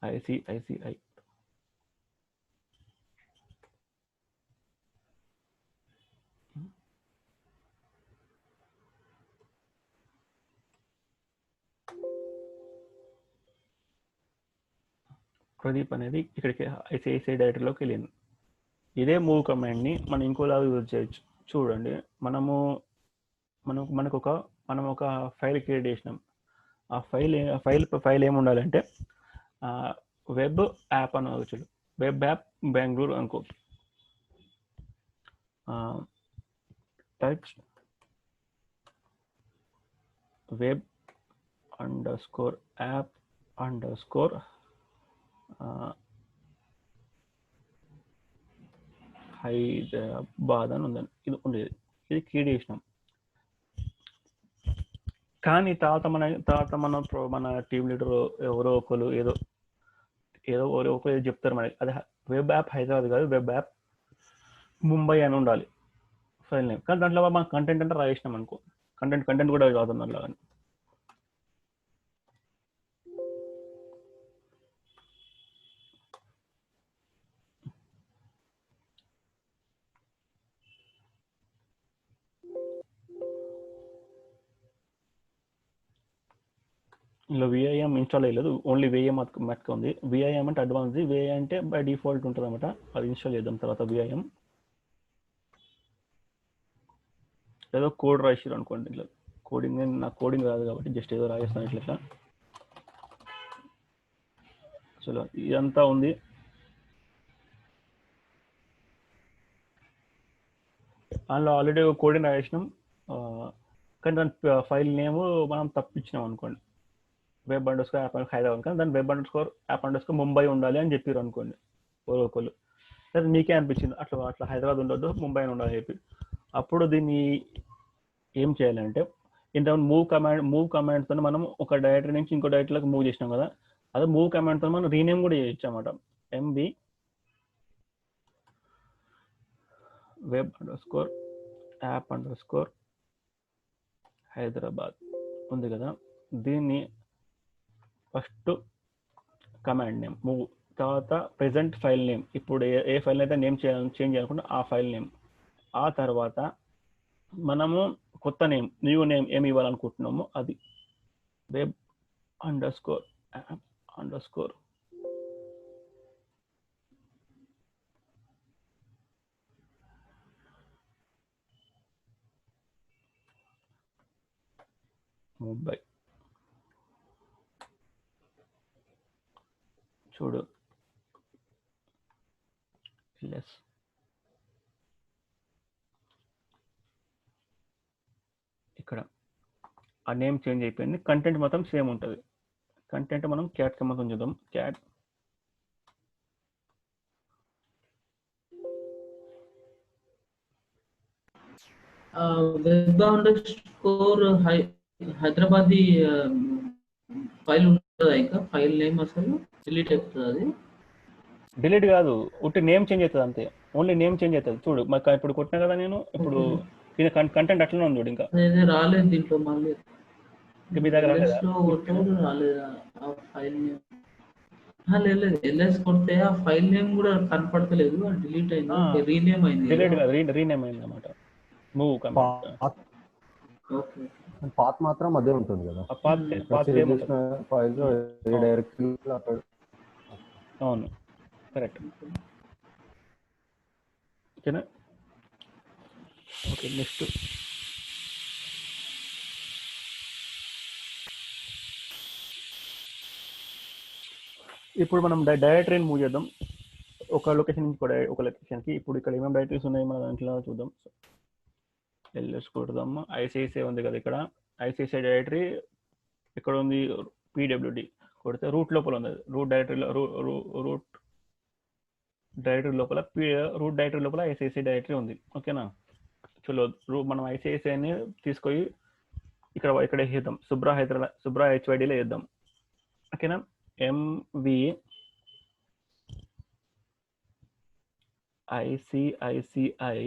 ఐసిఐసిఐ ప్రదీప్ అనేది ఇక్కడికి ఐసిఐసిఐ డైరెక్టరీలోకి వెళ్ళింది. ఇదే మూవ్ కమాండ్ని మనం ఇంకోలాగా యూజ్ చేయొచ్చు. చూడండి, మనం ఒక ఫైల్ క్రియేట్ చేసినాం. ఆ ఫైల్ ఏమి ఉండాలంటే వెబ్ యాప్ అని వచ్చు. వెబ్ యాప్ బెంగళూరు అనుకో. Types web underscore app underscore Hyderabad అని ఉందని ఇది ఉండేది. ఇది క్రియేట్ చేసినాం. కానీ తర్వాత మన టీమ్ లీడర్ ఎవరో ఒకరు ఏదో ఒకరు చెప్తారు మనకి, అది వెబ్ యాప్ హైదరాబాద్ కాదు, వెబ్ యాప్ ముంబై అని ఉండాలి ఫైల్ నేమ్. కానీ దాంట్లో మనం కంటెంట్ అంటే రాసేసినాం అనుకో, కంటెంట్ కూడా కాదు దాంట్లో. కానీ ఇందులో విఐఎం ఇన్స్టాల్ అయ్యలేదు, ఓన్లీ విఐఎం మట్టుకు ఉంది. విఐఎం అంటే అడ్వాన్స్, విఐఎం అంటే బై డిఫాల్ట్ ఉంటుంది అనమాట. అది ఇన్స్టాల్ చేద్దాం. తర్వాత విఐఎం ఏదో కోడ్ రాసిరు అనుకోండి. ఇట్లా నాకు కోడింగ్ రాదు కాబట్టి జస్ట్ ఏదో రాసేస్తాను ఇట్లా. చలో, ఇదంతా ఉంది. అందులో ఆల్రెడీ కోడింగ్ రాసేసినాం, కానీ దాని ఫైల్ నేమ్ మనం తప్పించినాం అనుకోండి. వెబ్ అండర్స్కోర్ యాప్ హైదరాబాద్, కానీ దాని web underscore app underscore Mumbai ఉండాలి అని చెప్పారు అనుకోండి ఒకళ్ళు. లేదా మీకే అనిపించింది అట్లా హైదరాబాద్ ఉండొద్దు, ముంబై అని ఉండాలని చెప్పి. అప్పుడు దీన్ని ఏం చేయాలంటే, ఇంత మూవ్ కమాండ్తో మనం ఒక డైరెక్టరీ నుంచి ఇంకో డైరెక్టరీలోకి మూవ్ చేసినాం కదా, అదే మూవ్ కమాండ్తో మనం రీనేమ్ కూడా చేయొచ్చు అన్నమాట. MB web underscore app underscore Hyderabad ఉంది కదా, దీన్ని ఫస్ట్ కమాండ్ నేమ్ మూవ్, తర్వాత ప్రెజెంట్ ఫైల్ నేమ్, ఇప్పుడు ఏ ఫైల్ అయితే నేమ్ చేంజ్ చేయాలనుకుంటే ఆ ఫైల్ నేమ్. ఆ తర్వాత మనము కొత్త నేమ్, న్యూ నేమ్ ఏమి ఇవ్వాలనుకుంటున్నామో అది web underscore app underscore Mumbai. చూడు, ఎస్ ఇక్కడ ఆ నేమ్ చేంజ్ అయిపోయింది. కంటెంట్ మొత్తం సేమ్ ఉంటుంది. కంటెంట్ మనం క్యాట్ కమాండ్ చూద్దాం. Cat web underscore Hyderabad file ఉంటుందా? ఇంకా ఫైల్ నేమ్ అసలు డిలీట్ అవుతుంది? అది డిలీట్ కాదు, ఉట్టి నేమ్ చేంజ్ అవుతుంది అంతే. ఓన్లీ నేమ్ చేంజ్ అవుతుంది. చూడు, మాకు ఇప్పుడు కొట్టినా కదా నేను, ఇప్పుడు కంటెంట్ అట్లనే ఉంది చూడు ఇంకా. అదే రాలేదు దీంట్లో మళ్ళీ. ఇంకా మీ దగ్గర ఎల్ఎస్ రాలేదా? లో కొడితే కూడా రాలేదు ఆ ఫైల్ నేమ్. లేదు లేదు, ఎల్ఎస్ కొడితే ఆ ఫైల్ నేమ్ కూడా కనపడతలేదు, అది డిలీట్ అయింది. ఓకే, రీనేమ్ అయింది డిలీట్ కదా. రీనేమ్ అయింది అనమాట. Move command. ఓకే. పాత్ మాత్రం అదే ఉంటుంది కదా, ఆ పాత్ సేవ్ సేమ్ చేసిన ఫైల్స్ ఏ డైరెక్టరీలో అక్కడ. అవును, కరెక్ట్. ఓకేనా? ఓకే, నెక్స్ట్ ఇప్పుడు మనం డైరెక్టరీని మూవ్ చేద్దాం. ఒక లొకేషన్ నుంచి ఒక లొకేషన్కి. ఇప్పుడు ఇక్కడ ఏమేమి డైరెక్టరీస్ ఉన్నాయి మన దాంట్లో చూద్దాం. ఎల్ఎస్ కొడదాము. ఐసిఐసిఐ ఉంది కదా ఇక్కడ. ఐసిఐసిఐ డైరెక్టరీ ఇక్కడ ఉంది. పీడబ్ల్యూడి కొడితే రూట్ లోపల ఉంది. రూట్ డైరెక్టరీలో రూట్ డైరెక్టరీ లోపల ఐసిఐసిఐ డైరెక్టరీ ఉంది. ఓకేనా? చలో మనం ఐసిఐసిఐని తీసుకొని ఇక్కడ వేద్దాం. సుబ్రా హెచ్వైడీలో వేద్దాం. ఓకేనా? ఎంవి ఐసిఐసిఐ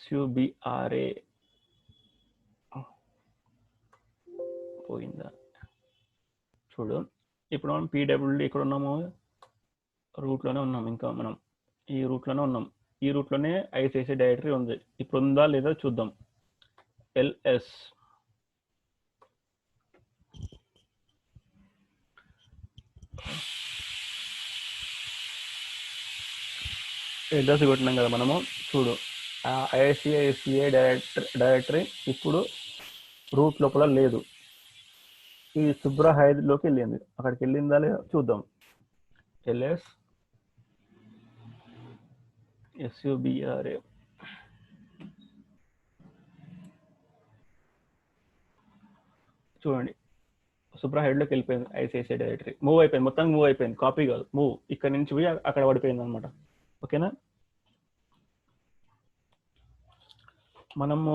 SUBRA పోయిందా చూడు. ఇప్పుడు మనం పీడబ్ల్యూడి ఎక్కడ ఉన్నాము? రూట్లోనే ఉన్నాం. ఇంకా మనం ఈ రూట్లోనే ఉన్నాం. ఈ రూట్లోనే ఐసిఐసిఐ డైరెక్టరీ ఉంది. ఇప్పుడు ఉందా లేదా చూద్దాం. ఎల్ఎస్ అడ్రస్ కొట్టినాం కదా మనము. చూడు, ఐసిఐసిఐ డైరెక్టరీ ఇప్పుడు రూట్ లోపల లేదు. ఈ సుబ్రా హైడ్లోకి వెళ్ళింది. అక్కడికి వెళ్ళిందా లేదా చూద్దాం. ఎల్ఎస్ SUBRA చూడండి, సుబ్రా హెడ్లోకి వెళ్ళిపోయింది. ఐసిఐసిఐ డైరెక్టరీ మూవ్ అయిపోయింది. మొత్తం మూవ్ అయిపోయింది. కాపీ కాదు, మూవ్. ఇక్కడ నుంచి పోయి అక్కడ పడిపోయింది అనమాట. ఓకేనా? మనము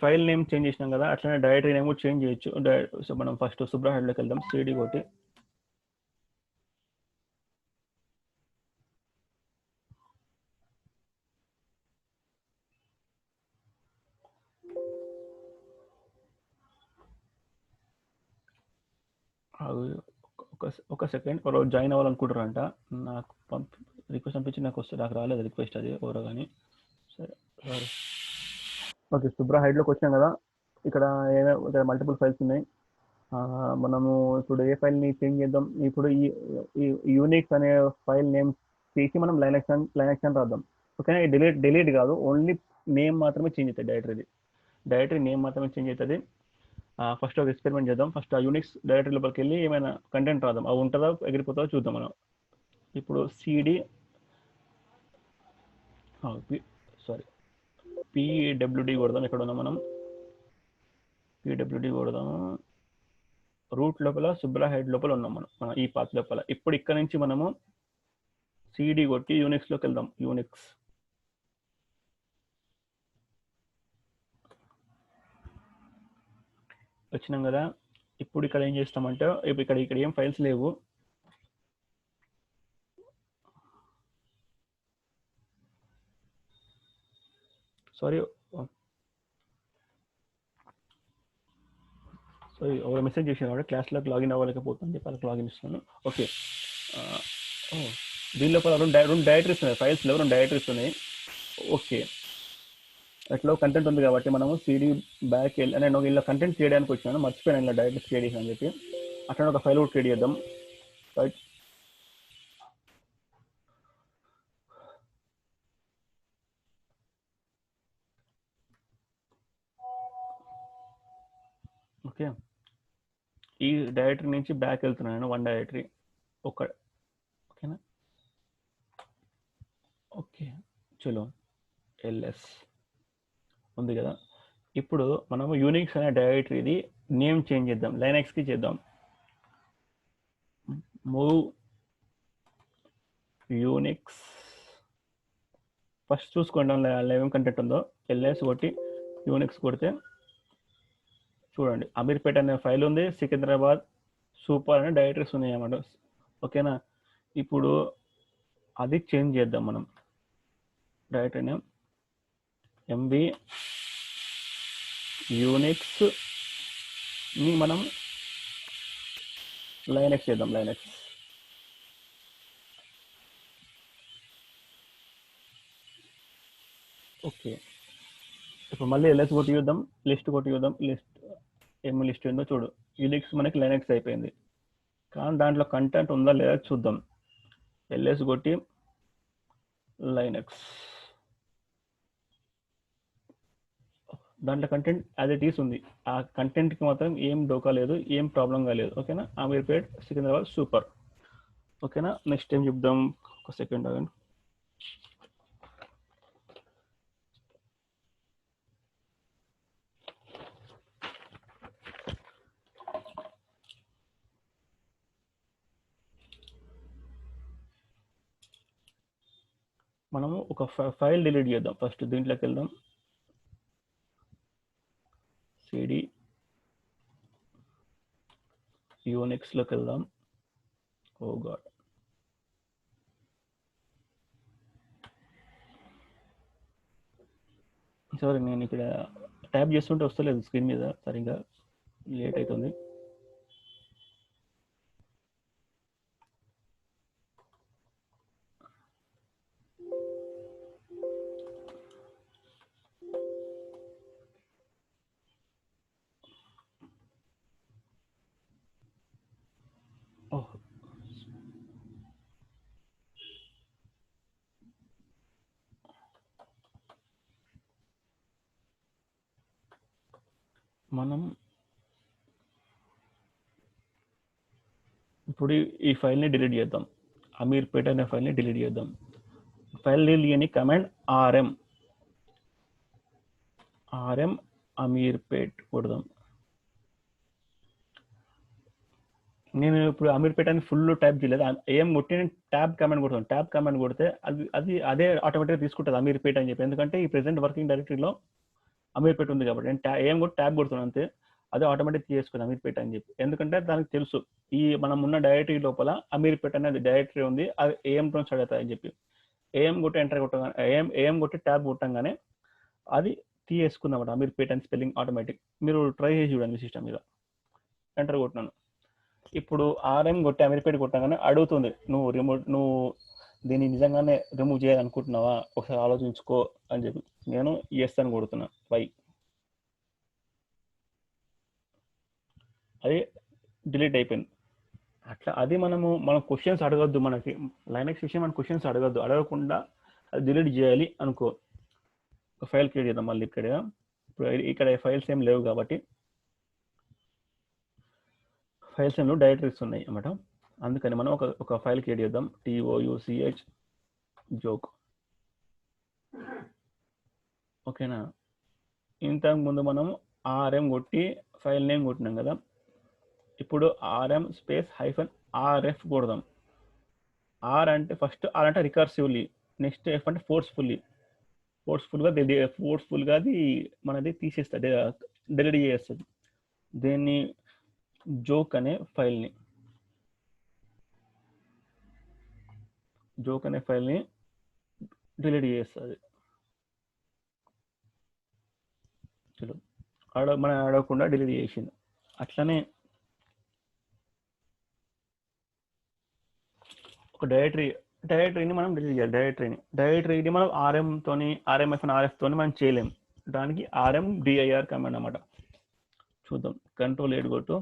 ఫైల్ నేమ్ చేంజ్ చేసినాం కదా, అట్లనే డైరెక్టరీ నేమ్ కూడా చేంజ్ చేయొచ్చు. సో మనం ఫస్ట్ సుబ్రా హెడ్లోకి వెళ్దాం. సిడి కొట్టి ఒక సెకండ్. ఎవరో జాయిన్ అవ్వాలనుకుంటారంట. నాకు రిక్వెస్ట్ పంపించి నాకు రాలేదు రిక్వెస్ట్. అది ఎవరో కానీ. సరే, సారీ. ఓకే, సుబ్రా హైడ్లోకి వచ్చాం కదా. ఇక్కడ మల్టిపుల్ ఫైల్స్ ఉన్నాయి. మనము ఇప్పుడు ఏ ఫైల్ని చేంజ్ చేద్దాం. ఇప్పుడు ఈ యూనిక్స్ అనే ఫైల్ నేమ్ తీసి మనం లైనక్స్ అని రాద్దాం. ఓకేనా? డిలీట్ కాదు, ఓన్లీ నేమ్ మాత్రమే చేంజ్ అవుతుంది. డైరెక్టరీ నేమ్ మాత్రమే చేంజ్ అవుతుంది. ఫస్ట్ ఒక ఎక్స్పెరిమెంట్ చేద్దాం. ఫస్ట్ ఆ యూనిక్స్ డైరెక్టరీ లోపలికి వెళ్ళి ఏమైనా కంటెంట్ రాద్దాం. అవి ఉంటుందా ఎగిరిపోతుందో చూద్దాం మనం. ఇప్పుడు సిడి పీడబ్ల్యూడి కొడదాం. ఎక్కడ ఉన్నాం మనం? పీడబ్ల్యూడి కొడదాము. రూట్ లోపల సుబ్రా హెడ్ లోపల ఉన్నాం మనం ఈ పాత్ లోపల. ఇప్పుడు ఇక్కడ నుంచి మనము సిడి కొట్టి యూనిక్స్లోకి వెళ్దాం. యూనిక్స్ వచ్చినాం కదా. ఇప్పుడు ఇక్కడ ఏం చేస్తామంటే, ఇక్కడ ఏం ఫైల్స్ లేవు. సారీ, ఒక మెసేజ్ చేసిన క్లాస్లోకి లాగిన్ అవ్వలేకపోతుంది. వాళ్ళకి లాగిన్ ఇస్తున్నాను. ఓకే, దీని లోపల రెండు డైరెక్టరీస్ ఉన్నాయి. ఫైల్స్ లేవు, 2 డైరెక్టరీస్ ఉన్నాయి. ఓకే, అట్లా కంటెంట్ ఉంది కాబట్టి మనము సిడి బ్యాక్ వెళ్ళి, నేను ఇలా కంటెంట్ చేయడానికి వచ్చాను, మర్చిపోయాను ఇలా డైరెక్ట్ క్రియేట్ చేసాను అని చెప్పి. అట్లా ఒక ఫైల్ కూడా క్రియేట్ చేద్దాం. Right, okay. ఈ డైరెక్టరీ నుంచి బ్యాక్ వెళ్తున్నాను. 1 డైరెక్టరీ ఓకేనా? ఓకే, చలో. ఎల్ఎస్ ఉంది కదా. ఇప్పుడు మనము యూనిక్స్ అనే డైరెక్టరీది నేమ్ చేంజ్ చేద్దాం. లైనక్స్కి చేద్దాం. Move Unix. ఫస్ట్ చూసుకోండి అందులో ఏమేమి కంటెంట్ ఉందో. ఎల్ఎస్ కొట్టి యూనిక్స్ కొడితే చూడండి, అమీర్పేట అనే ఫైల్ ఉంది, సికింద్రాబాద్ సూపర్ అనే డైరెక్టరీస్ ఉన్నాయి అన్నమాట. ఓకేనా? ఇప్పుడు అది చేంజ్ చేద్దాం మనం. డైరెక్టరీ నేమ్ ఎంవి యూనిక్స్ ని మనం లైనెక్స్ చేద్దాం. Linux okay. ఇప్పుడు మళ్ళీ ఎల్ఎస్ కొట్టి చూద్దాం, లిస్ట్ కొట్టి చూద్దాం. లిస్ట్ ఏం లిస్ట్ ఉందో చూడు. యూనిక్స్ మనకి లైనెక్స్ అయిపోయింది, కానీ దాంట్లో కంటెంట్ ఉందా లేదా చూద్దాం. ఎల్ఎస్ కొట్టి లైనెక్స్, దాంట్లో కంటెంట్ యాజ్ ఇట్ ఈస్ ఉంది. ఆ కంటెంట్కి మాత్రం ఏం డోకా లేదు, ఏం ప్రాబ్లం కాలేదు. ఓకేనా. అమీర్పేట్ సికింద్రాబాద్ సూపర్. ఓకేనా. నెక్స్ట్ ఏం చెప్దాం, ఒక సెకండ్ ఆగండి. మనము ఒక ఫైల్ డిలీట్ చేద్దాం. ఫస్ట్ దీంట్లోకి వెళ్దాం, సిడి యూనిక్స్లోకి వెళ్దాం. ఓ గాడ్, సారీ నేను ఇక్కడ ట్యాప్ చేస్తుంటే వస్తలేదు స్క్రీన్ మీద, సరిగ్గా లేట్ అవుతుంది. ఓహ్, మనం ఇప్పుడు ఈ ఫైల్ని డిలీట్ చేద్దాం. అమీర్పేట్ అనే ఫైల్ని డిలీట్ చేద్దాం. ఫైల్ డిలీట్ చేయని కమాండ్ ఆర్ఎం అమీర్పేట్ కొడదాం. నేను ఇప్పుడు అమీర్పేట్ అని ఫుల్ టైప్ చేయలేదు, ఏం కొట్టి నేను ట్యాబ్ కమాండ్ కొడతాను. ట్యాబ్ కమాండ్ కొడితే అదే ఆటోమేటిక్గా తీసుకుంటుంది అమీర్పేట్ అని చెప్పి. ఎందుకంటే ఈ ప్రెసెంట్ వర్కింగ్ డైరెక్టరీలో అమీర్పేట్ ఉంది కాబట్టి నేను ఏం కొట్టి ట్యాబ్ కొడుతున్నాను అంతే, అదే ఆటోమేటిక్ చేసుకుంది అమీర్పేట్ అని చెప్పి. ఎందుకంటే దానికి తెలుసు ఈ మనం ఉన్న డైరెక్టరీ లోపల అమీర్పేట్ అనేది డైరెక్టరీ ఉంది, అది ఏఎంతో స్టార్ట్ అవుతుంది అని చెప్పి. ఏఎం కొట్టి ఎంటర్ కొట్టగానే ఏఎం కొట్టి ట్యాబ్ కొట్టంగానే అది తీసుకుందాం అమీర్పేట్ అని స్పెల్లింగ్ ఆటోమేటిక్. మీరు ట్రై చేసి చూడండి సిస్టమ్ మీద. ఎంటర్ కొట్టినాను. ఇప్పుడు ఆర్ఎం కొట్టి అమీర్పేట్ కొట్టగానే అడుగుతుంది, నువ్వు దీన్ని నిజంగానే రిమూవ్ చేయాలనుకుంటున్నావా, ఒకసారి ఆలోచించుకో అని చెప్పి. నేను ఎస్ అని కొడుతున్నా. వై అది డిలీట్ అయిపోయింది. అట్లా అది మన క్వశ్చన్స్ అడగద్దు. మనకి లైనక్స్ విషయం మన క్వశ్చన్స్ అడగద్దు. అడగకుండా అది డిలీట్ చేయాలి అనుకో. ఒక ఫైల్ క్రియేట్ చేద్దాం మళ్ళీ ఇక్కడ. ఇప్పుడు ఇక్కడ ఫైల్స్ ఏం లేవు కాబట్టి, ఫైల్స్ ఏం డైరెక్టరీస్ ఉన్నాయి అన్నమాట. అందుకని మనం ఒక ఫైల్ క్రియేట్ చేద్దాం, TOUCH జోక్. ఓకేనా. ఇంతకు ముందు మనం ఆర్ఎం కొట్టి ఫైల్ నేమ్ కొట్టినాం కదా, ఇప్పుడు ఆర్ఎం స్పేస్ -RF కొడదాం. ఆర్ అంటే ఫస్ట్ ఆర్ అంటే రికర్సివ్లీ, నెక్స్ట్ ఎఫ్ అంటే ఫోర్స్ఫుల్గా అది మనది తీసేస్తుంది, డిలీట్ చేస్తుంది. దీన్ని జోక్ అనే ఫైల్ని డిలీట్ చేస్తుంది. చలో, మనం అడగకుండా డిలీట్ చేసింది. అట్లనే ఒక డైరెక్టరీని మనం డిలీట్ చేయాలి. డైరెక్టరీని మనం RF తోని మనం చేయలేం. దానికి RMDIR కమాండ్ అన్నమాట. చూద్దాం. Ctrl+8 కొట్టు.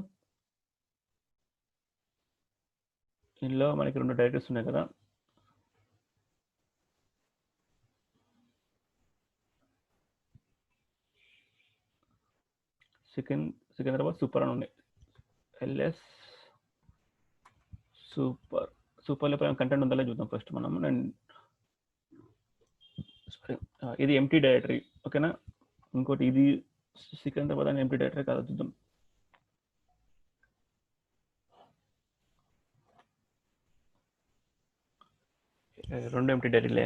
ఇందులో మనకి 2 డైరెక్టరీస్ ఉన్నాయి కదా, సికింద్రాబాద్ సూపర్ అని ఉన్నాయి. LS సూపర్లో కంటెంట్ ఉందా చూద్దాం ఫస్ట్ మనం. ఇది ఎంటీ డైరెక్టరీ. ఓకేనా. ఇంకోటి ఇది సికింద్రాబాద్ అని ఎంటీ డైరెక్టరీ కాదు, చూద్దాం. రెండు ఎంటీ డైరెక్టరీలే.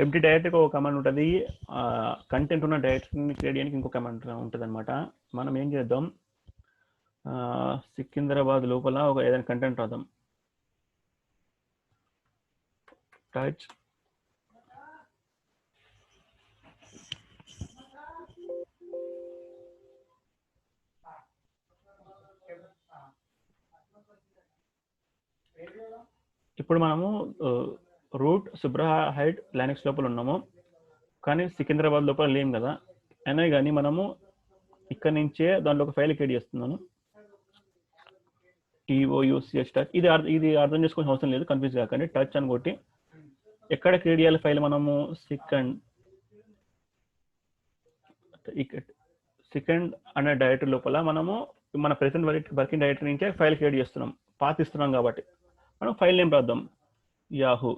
ఎంటీ డైరెక్టరీకి ఒక కమాండ్ ఉంటుంది, కంటెంట్ ఉన్న డైరెక్టరీని క్రియేట్ చేయడానికి ఇంకో కమాండ్ ఉంటుంది అనమాట. మనం ఏం చేద్దాం, సికింద్రాబాద్ లోపల ఏదైనా కంటెంట్ రాద్దాం. టచ్ ఇప్పుడు మనము రూట్ సుబ్రా హైట్ లైనక్స్ లోపల ఉన్నాము, కానీ సికింద్రాబాద్ లోపల లేం కదా. అయినా కానీ మనము ఇక్కడ నుంచే దాంట్లో ఒక ఫైల్ క్రియేట్ చేస్తున్నాను, TOUCH టచ్. ఇది అర్థం చేసుకోవాల్సిన అవసరం లేదు, కన్ఫ్యూజ్ కాకండి. టచ్ అని కొట్టి ఎక్కడ క్రియేట్ చేయాలి ఫైల్ మనము సెకండ్ అనే డైరెక్టరీ లోపల మనము మన ప్రెసెంట్ వర్కింగ్ డైరెక్టరీ నుంచే ఫైల్ క్రియేట్ చేస్తున్నాం, పాత్ ఇస్తున్నాం కాబట్టి మనం ఫైల్ నేమ్ రాద్దాం యాహూ.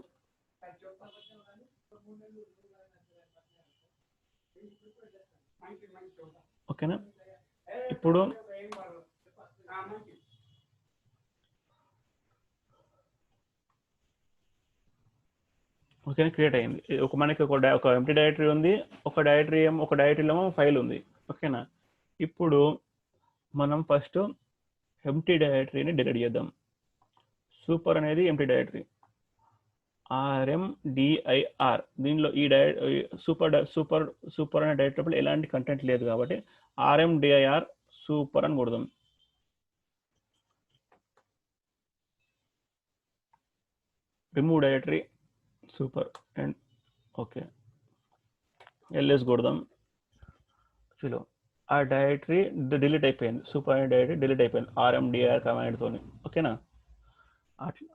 ఓకేనా. ఇప్పుడు ఓకేనా, క్రియేట్ అయింది. మనకి ఒక ఎంప్టీ డైరెక్టరీ ఉంది, ఒక డైరెక్టరీలో ఫైల్ ఉంది. ఓకేనా. ఇప్పుడు మనం ఫస్ట్ ఎంప్టీ డైరెక్టరీని డిలీట్ చేద్దాం. సూపర్ అనేది ఎంప్టీ డైరెక్టరీ, RMDIR. దీనిలో ఈ సూపర్ అనే డైరెక్టరీలో ఎలాంటి కంటెంట్ లేదు కాబట్టి RMDIR సూపర్ అని కొడదాం. Remove directory super and okay, LS కొడదాం. చలో, ఆ డైరెక్టరీ డిలీట్ అయిపోయింది, సూపర్ అనే డైరెక్టరీ డిలీట్ అయిపోయింది RMDIR కమాండ్ తోని. ఓకేనా. అట్లా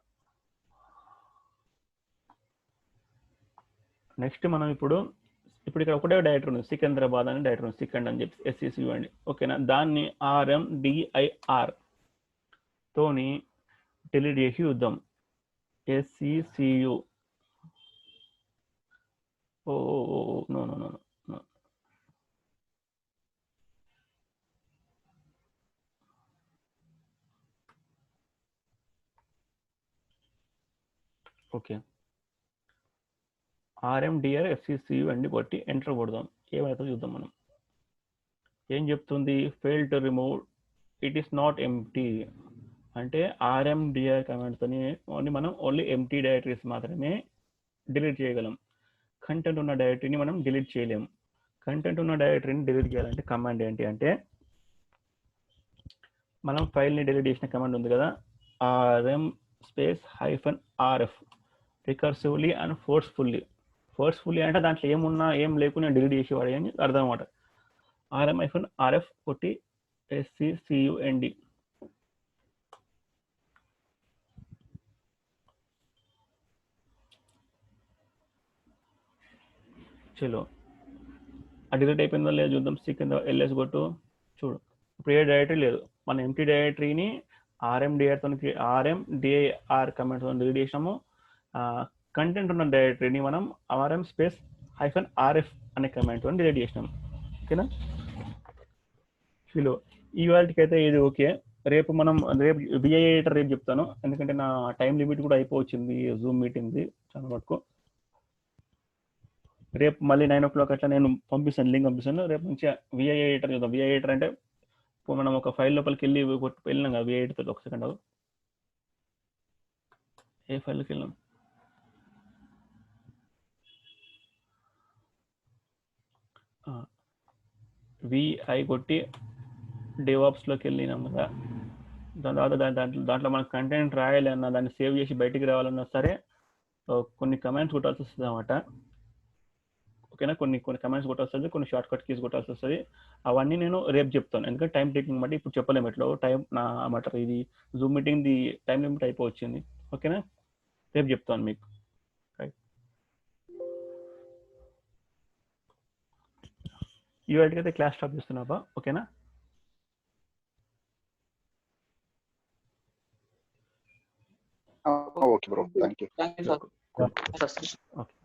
నెక్స్ట్ మనం ఇప్పుడు ఇక్కడ ఒకటే డైరెక్టరీ ఉంది, సికింద్రాబాద్ అనే డైరెక్టరీ ఉంది, సెకండ్ అని చెప్పి SCCU అండి. ఓకేనా. దాన్ని RMDIR తోని డిలీట్ చేసి చూద్దాం. SCCU no. Okay, RMDIR SCCU అండి కొట్టి ఎంటర్ కొడదాం. ఏమైతే చూద్దాం మనం. ఏం చెప్తుంది? Fail to remove, it is not empty. అంటే RMDIR కమాండ్తోని మనం ఓన్లీ ఎంప్టీ డైరెక్టరీస్ మాత్రమే డిలీట్ చేయగలం, కంటెంట్ ఉన్న డైరెక్టరీని మనం డిలీట్ చేయలేము. కంటెంట్ ఉన్న డైరెక్టరీని డిలీట్ చేయాలంటే కమాండ్ ఏంటి అంటే, మనం ఫైల్ని డిలీట్ చేసిన కమాండ్ ఉంది కదా, RM-RF రికర్సివ్లీ అండ్ ఫోర్స్ఫుల్లీ అంటే దాంట్లో ఏం లేకుండా డిలీట్ చేసేవాడు అని అర్థం అన్నమాట. RM-RF కొట్టి SCCUND. చలో, ఆ డిలీట్ అయిపోయిందో లేదో చూద్దాం. LS కొట్టు, చూడు ఇప్పుడు ఏ డైరెక్టరీ లేదు. మన ఎంప్టీ డైరెక్టరీని RMDIR కమాండ్ తో డిలీట్ చేసినాము. కంటెంట్ ఉన్న డైరెక్టరీని మనం RM-RF అనే కమాండ్ తో డిలీట్ చేసినాము. ఓకేనా. చలో, ఈ వాటికి అయితే ఇది ఓకే. రేపు VI ఎడిటర్ రేపు చెప్తాను, ఎందుకంటే నా టైం లిమిట్ కూడా అయిపోవచ్చింది జూమ్ మీటింగ్ది చాలా మటుకు. రేపు మళ్ళీ 9 o'clock అట్లా నేను లింక్ పంపిస్తాను. రేపు నుంచి VI ఎడిటర్ చూద్దాం. VI ఎడిటర్ అంటే మనం ఒక ఫైల్ లోపలికి వెళ్ళినాం కదా, VI ఎడిటర్. ఒక సెకండ్, ఏ ఫైల్కి వెళ్ళాం? VI కొట్టి DevOpsలోకి వెళ్ళినాం కదా. దాని తర్వాత దాంట్లో మనకు కంటెంట్ రాయాలి అన్న, దాన్ని సేవ్ చేసి బయటికి రావాలన్నా సరే కొన్ని కమాండ్స్ కొట్టాల్సి వస్తుంది అన్నమాట. ఓకేనా. కొన్ని కమాండ్స్ కొట్టాల్సి వస్తుంది, కొన్ని షార్ట్ కట్ కీస్ కొట్టాల్సి వస్తుంది. అవన్నీ నేను రేపు చెప్తాను, ఎందుకంటే టైం టేకింగ్ బట్టి ఇప్పుడు చెప్పలేము. ఎట్లా టైం నా మాట, ఇది zoom meeting the time limit అయిపోవచ్చింది. ఓకేనా, రేపు చెప్తాను మీకు. ఈ వాటికైతే క్లాస్ స్టాప్ చేస్తున్నావా? ఓకేనా. Okay bro, thank you. Thank you sir. Okay.